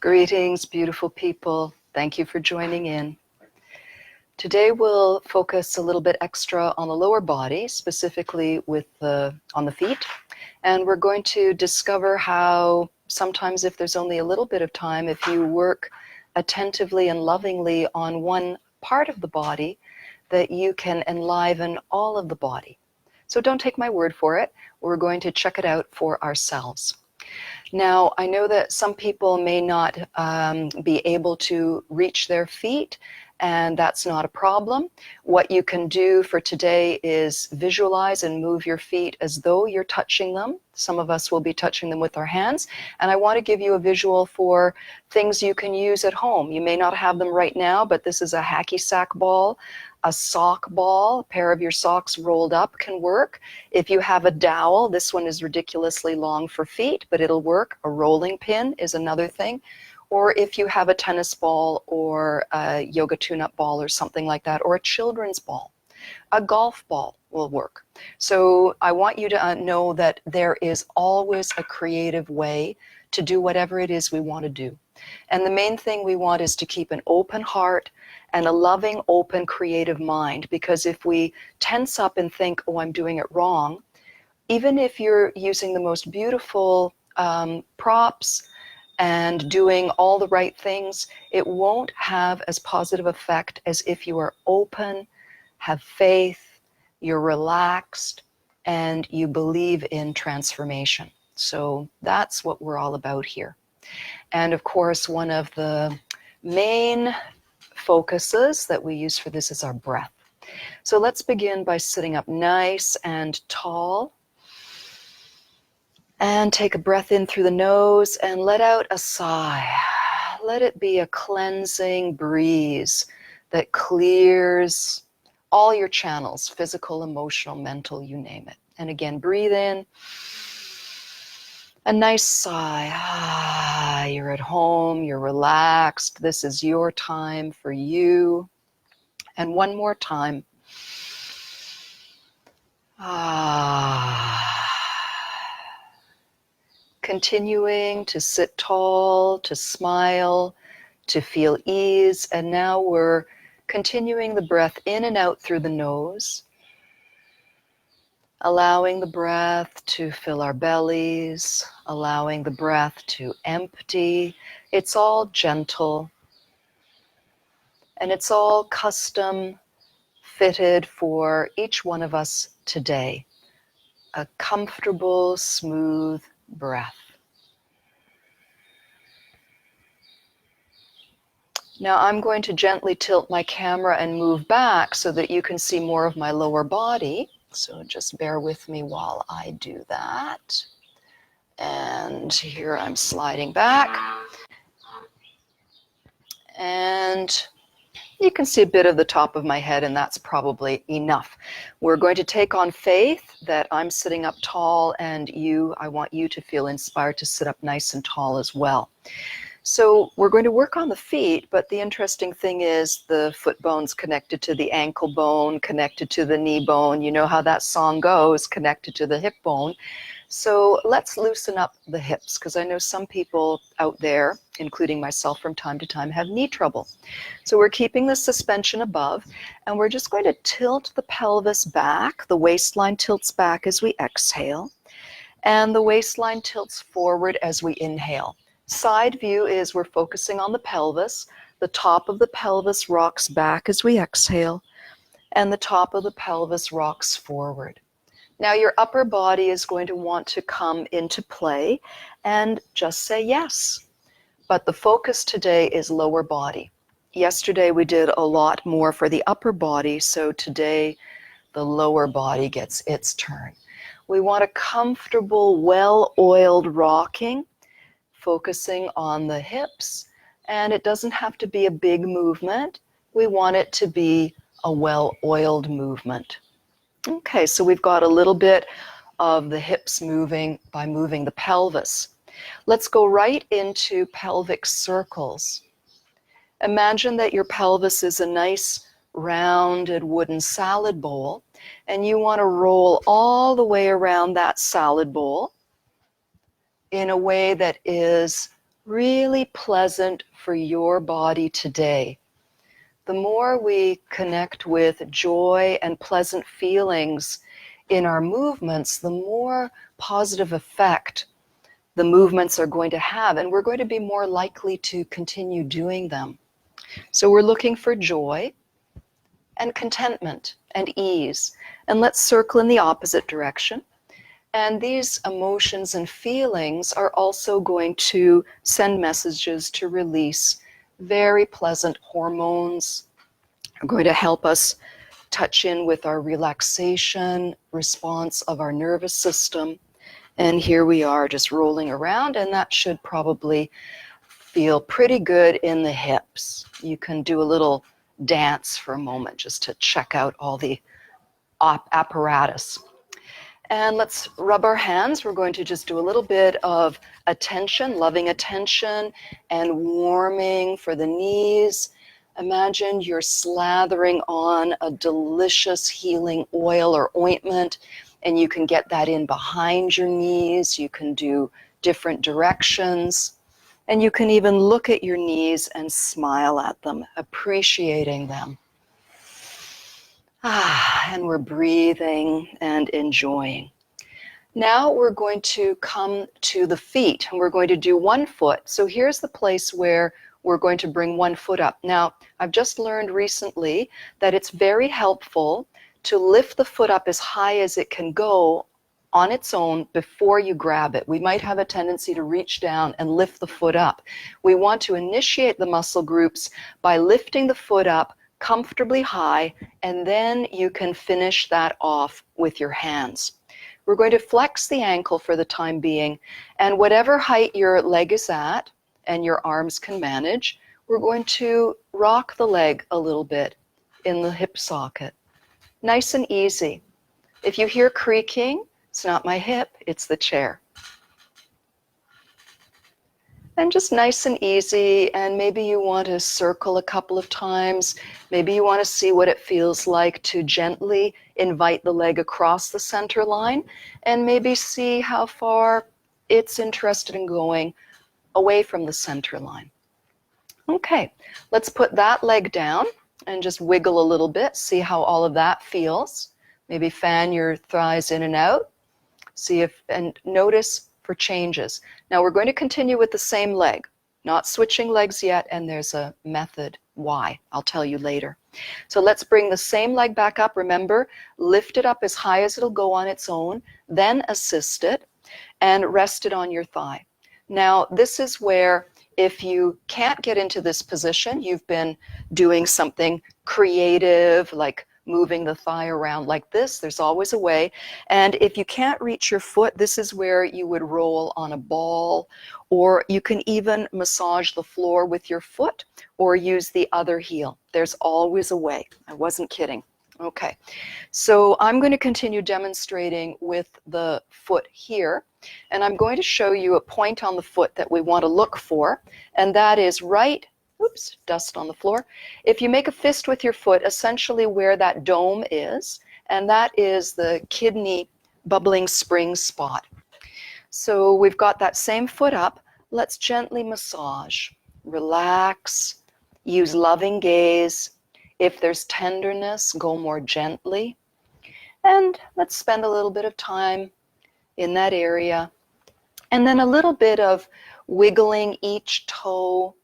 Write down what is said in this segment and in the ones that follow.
Greetings, beautiful people. Thank you for joining in. Today we'll focus a little bit extra on the lower body, specifically on the feet. And we're going to discover how sometimes if there's only a little bit of time, if you work attentively and lovingly on one part of the body, that you can enliven all of the body. So don't take my word for it. We're going to check it out for ourselves. Now, I know that some people may not be able to reach their feet, and that's not a problem. What you can do for today is visualize and move your feet as though you're touching them. Some of us will be touching them with our hands. And I want to give you a visual for things you can use at home. You may not have them right now, but this is a hacky sack ball. A sock ball, a pair of your socks rolled up can work. If you have a dowel, this one is ridiculously long for feet, but it'll work. A rolling pin is another thing. Or if you have a tennis ball or a yoga tune-up ball or something like that, or a children's ball. A golf ball will work. So I want you to know that there is always a creative way to do whatever it is we want to do. And the main thing we want is to keep an open heart and a loving, open, creative mind. Because if we tense up and think, oh, I'm doing it wrong, even if you're using the most beautiful props and doing all the right things, it won't have as positive effect as if you are open, have faith, you're relaxed, and you believe in transformation. So that's what we're all about here. And of course, one of the main focuses that we use for this is our breath. So let's begin by sitting up nice and tall. And take a breath in through the nose and let out a sigh. Let it be a cleansing breeze that clears all your channels, physical, emotional, mental, you name it. And again, breathe in. A nice sigh. You're at home, you're relaxed. This is your time for you. And one more time. Continuing to sit tall, to smile, to feel ease. And now we're continuing the breath in and out through the nose, allowing the breath to fill our bellies, allowing the breath to empty. It's all gentle, and it's all custom fitted for each one of us today. A comfortable, smooth breath. Now I'm going to gently tilt my camera and move back so that you can see more of my lower body. So just bear with me while I do that. And here I'm sliding back. And you can see a bit of the top of my head, and that's probably enough. We're going to take on faith that I'm sitting up tall, and I want you to feel inspired to sit up nice and tall as well. So we're going to work on the feet, but the interesting thing is the foot bone's connected to the ankle bone, connected to the knee bone. You know how that song goes, connected to the hip bone. So let's loosen up the hips, because I know some people out there, including myself from time to time, have knee trouble. So we're keeping the suspension above, and we're just going to tilt the pelvis back. The waistline tilts back as we exhale, and the waistline tilts forward as we inhale. Side view is we're focusing on the pelvis. The top of the pelvis rocks back as we exhale, and the top of the pelvis rocks forward. Now your upper body is going to want to come into play and just say yes. But the focus today is lower body. Yesterday we did a lot more for the upper body, so today the lower body gets its turn. We want a comfortable, well-oiled rocking, focusing on the hips, and it doesn't have to be a big movement. We want it to be a well-oiled movement. Okay, so we've got a little bit of the hips moving by moving the pelvis. Let's go right into pelvic circles. Imagine that your pelvis is a nice rounded wooden salad bowl, and you want to roll all the way around that salad bowl in a way that is really pleasant for your body today. The more we connect with joy and pleasant feelings in our movements, the more positive effect the movements are going to have, and we're going to be more likely to continue doing them. So we're looking for joy and contentment and ease. And let's circle in the opposite direction. And these emotions and feelings are also going to send messages to release very pleasant hormones, are going to help us touch in with our relaxation response of our nervous system. And here we are just rolling around, and that should probably feel pretty good in the hips. You can do a little dance for a moment just to check out all the apparatus. And let's rub our hands. We're going to just do a little bit of attention, loving attention, and warming for the knees. Imagine you're slathering on a delicious healing oil or ointment, and you can get that in behind your knees. You can do different directions, and you can even look at your knees and smile at them, appreciating them. And we're breathing and enjoying. Now we're going to come to the feet, and we're going to do one foot. So here's the place where we're going to bring one foot up. Now, I've just learned recently that it's very helpful to lift the foot up as high as it can go on its own before you grab it. We might have a tendency to reach down and lift the foot up. We want to initiate the muscle groups by lifting the foot up comfortably high, and then you can finish that off with your hands. We're going to flex the ankle for the time being, and whatever height your leg is at and your arms can manage, we're going to rock the leg a little bit in the hip socket. Nice and easy. If you hear creaking, it's not my hip, it's the chair. And just nice and easy, and maybe you want to circle a couple of times. Maybe you want to see what it feels like to gently invite the leg across the center line, and maybe see how far it's interested in going away from the center line. Okay, let's put that leg down and just wiggle a little bit, see how all of that feels. Maybe fan your thighs in and out. See if, and notice for changes. Now we're going to continue with the same leg, not switching legs yet, and there's a method why. I'll tell you later. So let's bring the same leg back up. Remember, lift it up as high as it'll go on its own, then assist it and rest it on your thigh. Now this is where, if you can't get into this position, you've been doing something creative like moving the thigh around like this. There's always a way. And if you can't reach your foot, this is where you would roll on a ball, or you can even massage the floor with your foot or use the other heel. There's always a way. I wasn't kidding. Okay, so I'm going to continue demonstrating with the foot here, and I'm going to show you a point on the foot that we want to look for, and that is right, oops, dust on the floor. If you make a fist with your foot, essentially where that dome is, and that is the kidney bubbling spring spot. So we've got that same foot up. Let's gently massage, relax, use loving gaze. If there's tenderness, go more gently. And let's spend a little bit of time in that area. And then a little bit of wiggling each toe,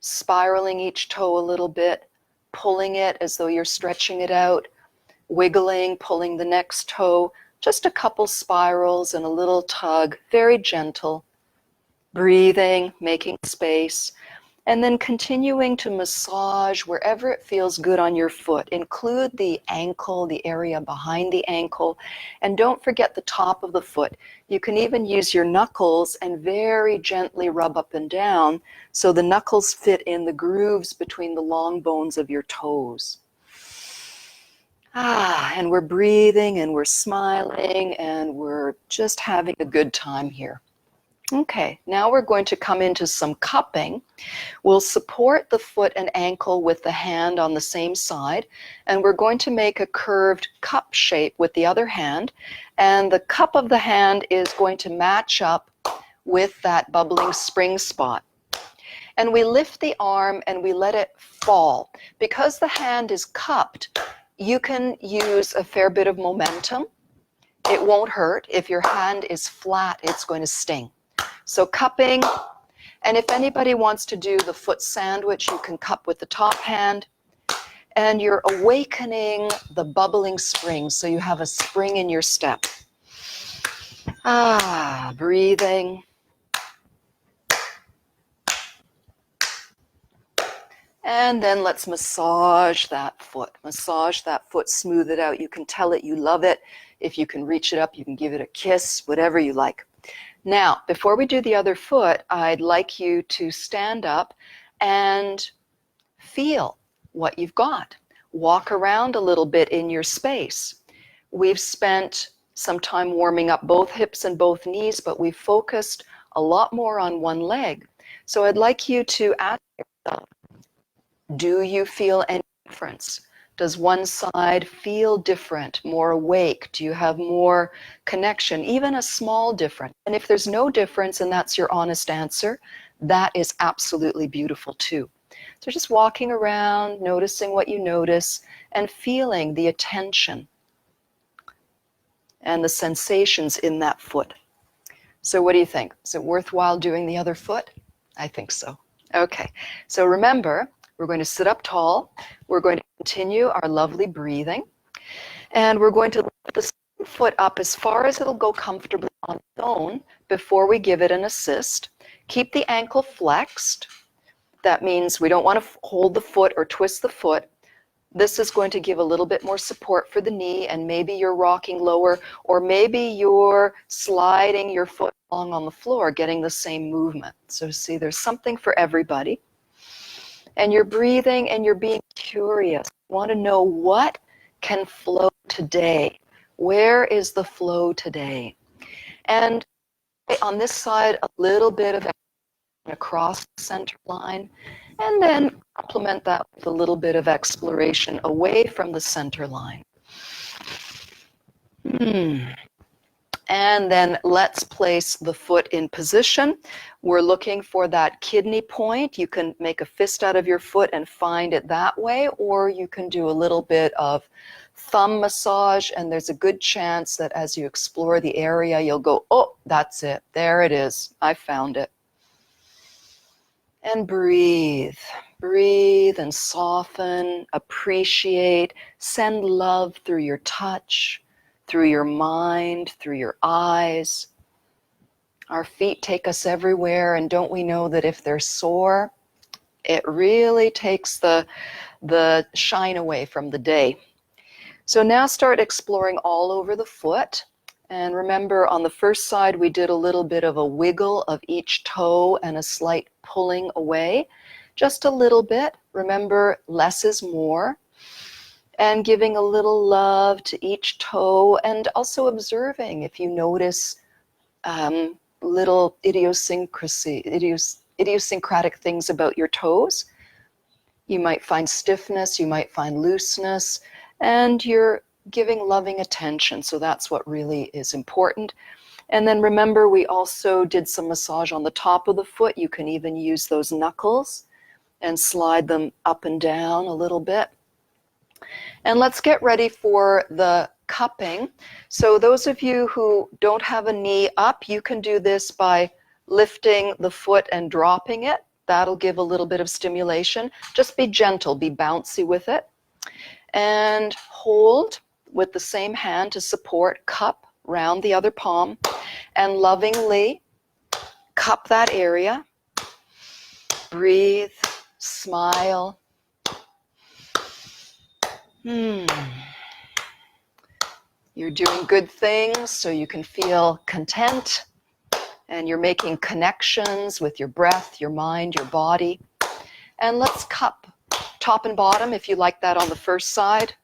spiraling each toe a little bit, pulling it as though you're stretching it out, wiggling, pulling the next toe, just a couple spirals and a little tug, very gentle, breathing, making space, and then continuing to massage wherever it feels good on your foot. Include the ankle, the area behind the ankle, and don't forget the top of the foot. You can even use your knuckles and very gently rub up and down so the knuckles fit in the grooves between the long bones of your toes. And we're breathing and we're smiling and we're just having a good time here. Okay, now we're going to come into some cupping. We'll support the foot and ankle with the hand on the same side, and we're going to make a curved cup shape with the other hand, and the cup of the hand is going to match up with that bubbling spring spot. And we lift the arm and we let it fall. Because the hand is cupped, you can use a fair bit of momentum. It won't hurt. If your hand is flat, it's going to sting. So cupping, and if anybody wants to do the foot sandwich, you can cup with the top hand. And you're awakening the bubbling spring, so you have a spring in your step. Breathing. And then let's massage that foot. Massage that foot, smooth it out. You can tell it you love it. If you can reach it up, you can give it a kiss, whatever you like. Now, before we do the other foot, I'd like you to stand up and feel what you've got. Walk around a little bit in your space. We've spent some time warming up both hips and both knees, but we've focused a lot more on one leg. So I'd like you to ask yourself, do you feel any difference? Does one side feel different, more awake? Do you have more connection, even a small difference? And if there's no difference and that's your honest answer, that is absolutely beautiful too. So just walking around, noticing what you notice, and feeling the attention and the sensations in that foot. So what do you think? Is it worthwhile doing the other foot? I think so. Okay, so remember, we're going to sit up tall. We're going to continue our lovely breathing. And we're going to lift the foot up as far as it'll go comfortably on its own before we give it an assist. Keep the ankle flexed. That means we don't want to hold the foot or twist the foot. This is going to give a little bit more support for the knee, and maybe you're rocking lower, or maybe you're sliding your foot along on the floor, getting the same movement. So see, there's something for everybody. And you're breathing and you're being curious. You want to know what can flow today. Where is the flow today? And on this side, a little bit of across the center line, and then complement that with a little bit of exploration away from the center line. And then let's place the foot in position. We're looking for that kidney point. You can make a fist out of your foot and find it that way, or you can do a little bit of thumb massage, and there's a good chance that as you explore the area, you'll go, oh, that's it. There it is. I found it. And breathe. Breathe and soften, appreciate, send love through your touch, through your mind, through your eyes. Our feet take us everywhere, and don't we know that if they're sore, it really takes the shine away from the day. So now start exploring all over the foot. And remember, on the first side, we did a little bit of a wiggle of each toe and a slight pulling away. Just a little bit. Remember, less is more. And giving a little love to each toe, and also observing if you notice little idiosyncratic things about your toes. You might find stiffness, you might find looseness, and you're giving loving attention. So that's what really is important. And then remember, we also did some massage on the top of the foot. You can even use those knuckles and slide them up and down a little bit. And let's get ready for the cupping. So those of you who don't have a knee up, you can do this by lifting the foot and dropping it. That'll give a little bit of stimulation. Just be gentle, be bouncy with it. And hold with the same hand to support, cup round the other palm, and lovingly cup that area. Breathe, smile. You're doing good things, so you can feel content, and you're making connections with your breath, your mind, your body. And let's cup top and bottom, if you like that on the first side.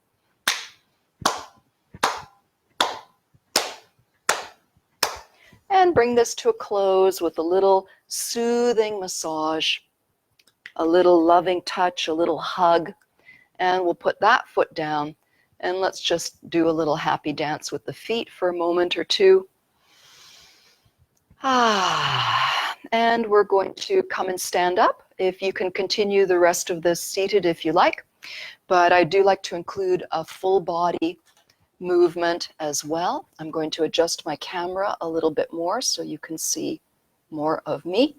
And bring this to a close with a little soothing massage, a little loving touch, a little hug. And we'll put that foot down, and let's just do a little happy dance with the feet for a moment or two. And we're going to come and stand up. If you can continue the rest of this seated if you like, but I do like to include a full body movement as well. I'm going to adjust my camera a little bit more so you can see more of me.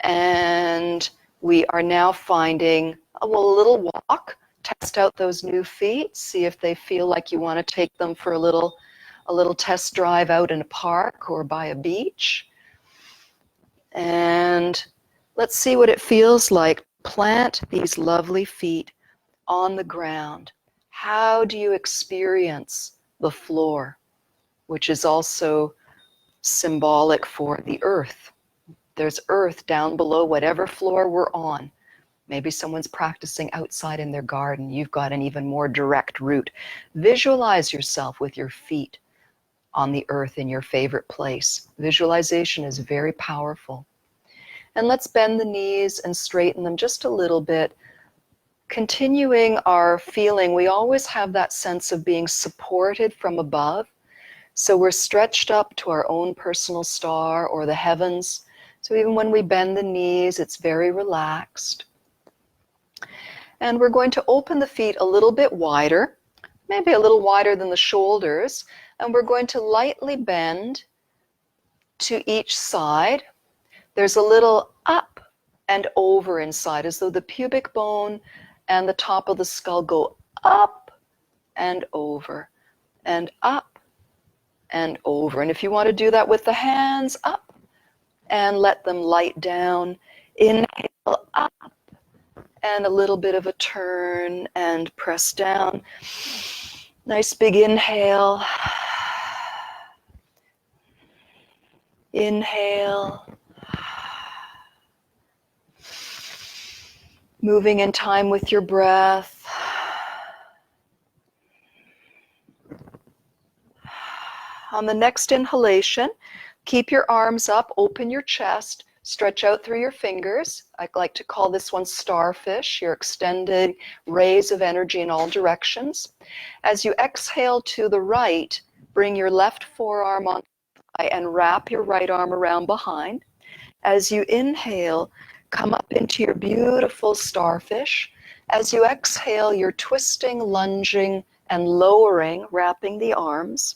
And we are now finding a little walk. Test out those new feet. See if they feel like you want to take them for a little test drive out in a park or by a beach. And let's see what it feels like. Plant these lovely feet on the ground. How do you experience the floor, which is also symbolic for the earth? There's earth down below whatever floor we're on. Maybe someone's practicing outside in their garden. You've got an even more direct route. Visualize yourself with your feet on the earth in your favorite place. Visualization is very powerful. And let's bend the knees and straighten them just a little bit. Continuing our feeling, we always have that sense of being supported from above. So we're stretched up to our own personal star or the heavens. So even when we bend the knees, it's very relaxed. And we're going to open the feet a little bit wider, maybe a little wider than the shoulders. And we're going to lightly bend to each side. There's a little up and over inside, as though the pubic bone and the top of the skull go up and over and up and over. And if you want to do that with the hands, up and let them light down. Inhale, up, and a little bit of a turn and press down. Nice big inhale. Inhale. Moving in time with your breath. On the next inhalation, keep your arms up, open your chest, stretch out through your fingers. I like to call this one starfish, your extended rays of energy in all directions. As you exhale to the right, bring your left forearm on and wrap your right arm around behind. As you inhale, come up into your beautiful starfish. As you exhale, you're twisting, lunging, and lowering, wrapping the arms.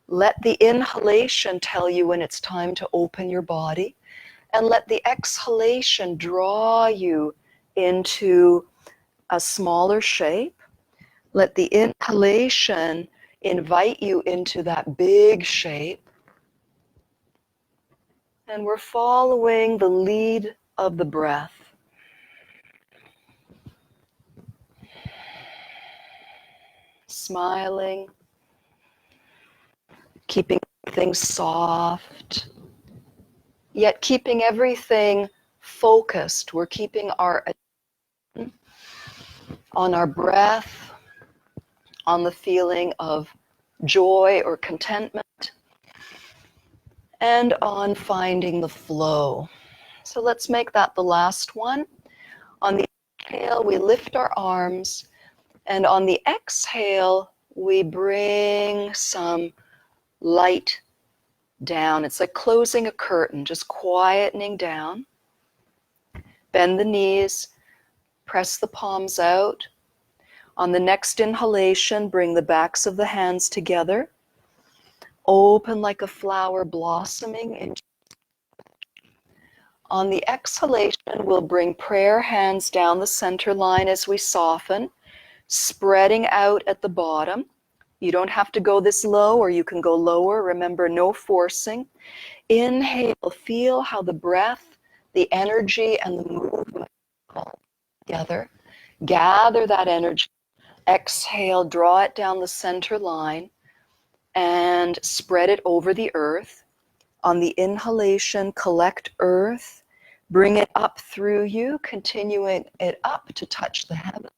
Let the inhalation tell you when it's time to open your body, and let the exhalation draw you into a smaller shape. Let the inhalation invite you into that big shape. And we're following the lead of the breath. Smiling, keeping things soft, yet keeping everything focused. We're keeping our attention on our breath, on the feeling of joy or contentment, and on finding the flow. So let's make that the last one. On the inhale, we lift our arms, and on the exhale, we bring some light down. It's like closing a curtain, just quietening down. Bend the knees, press the palms out. On the next inhalation, bring the backs of the hands together. Open like a flower blossoming. On the exhalation, we'll bring prayer hands down the center line as we soften, spreading out at the bottom. You don't have to go this low, or you can go lower. Remember, no forcing. Inhale, feel how the breath, the energy, and the movement all together. Gather that energy. Exhale, draw it down the center line and spread it over the earth. On the inhalation, collect earth. Bring it up through you, continuing it up to touch the heavens.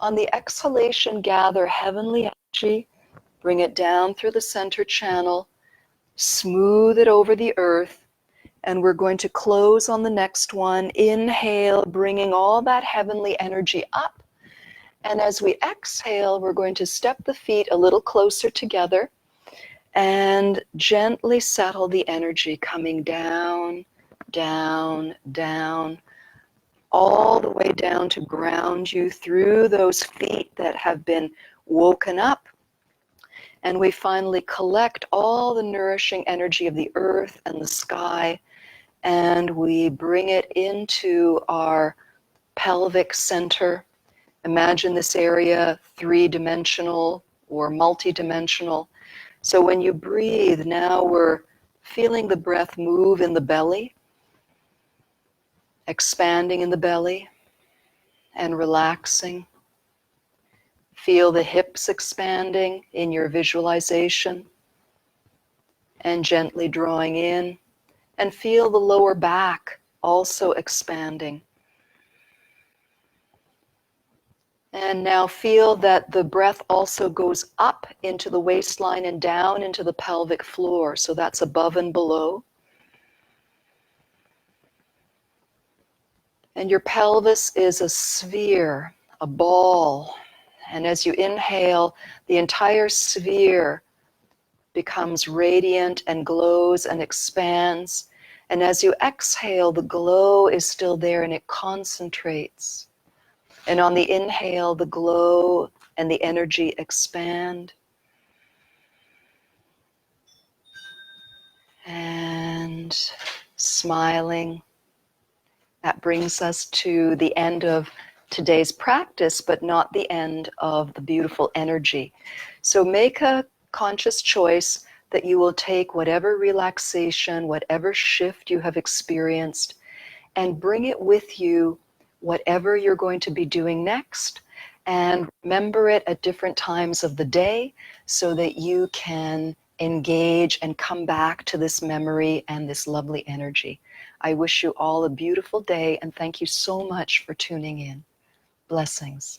On the exhalation, gather heavenly energy, bring it down through the center channel, smooth it over the earth, and we're going to close on the next one. Inhale, bringing all that heavenly energy up, and as we exhale, we're going to step the feet a little closer together And gently settle the energy coming down, down, down, all the way down to ground you through those feet that have been woken up. And we finally collect all the nourishing energy of the earth and the sky, and we bring it into our pelvic center. Imagine this area three-dimensional or multi-dimensional. So when you breathe, now we're feeling the breath move in the belly, expanding in the belly and relaxing. Feel the hips expanding in your visualization and gently drawing in, and feel the lower back also expanding. And now feel that the breath also goes up into the waistline and down into the pelvic floor. So that's above and below. And your pelvis is a sphere, a ball. And as you inhale, the entire sphere becomes radiant and glows and expands. And as you exhale, the glow is still there and it concentrates. And on the inhale, the glow and the energy expand. And smiling. That brings us to the end of today's practice, but not the end of the beautiful energy. So make a conscious choice that you will take whatever relaxation, whatever shift you have experienced, and bring it with you whatever you're going to be doing next. And remember it at different times of the day so that you can engage and come back to this memory and this lovely energy. I wish you all a beautiful day, and thank you so much for tuning in. Blessings.